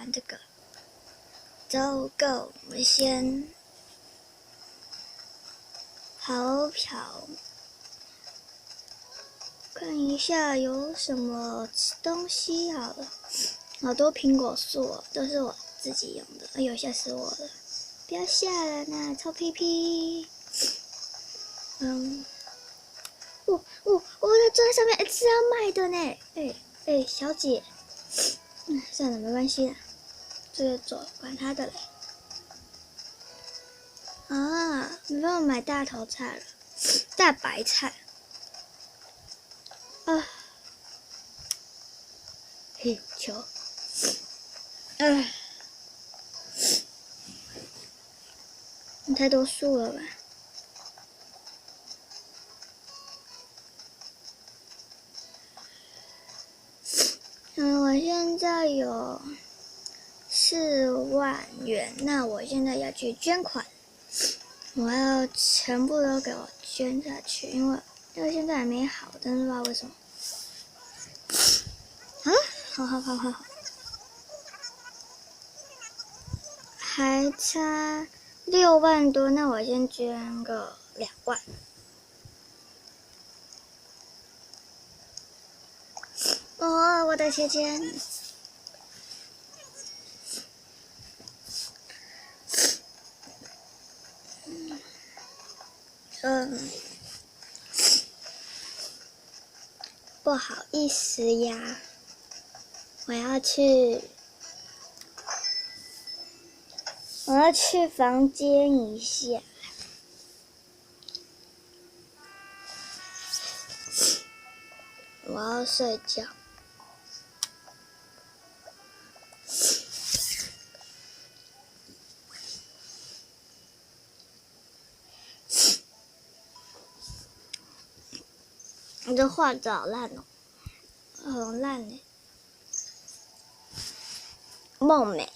玩这个。走够，我们先跑跑，看一下有什么吃东西好了。好多苹果树哦，都是我自己用的。哎呦，吓死我了！不要吓人呐，臭屁屁。我坐在上面，是要卖的呢。小姐，算了，没关系啦，这个走，管他的嘞。啊，没办法买大头菜了，大白菜。啊，嘿，球。太多树了吧？我现在有40000元，那我现在要去捐款，我要全部都给我捐下去，因为现在还没好，但是不知道为什么。啊，好，还差6万多，那我先捐个2万。哦，我的钱。不好意思呀，我要去房间一下。我要睡觉。你这画的好烂哦，很烂呢。梦美。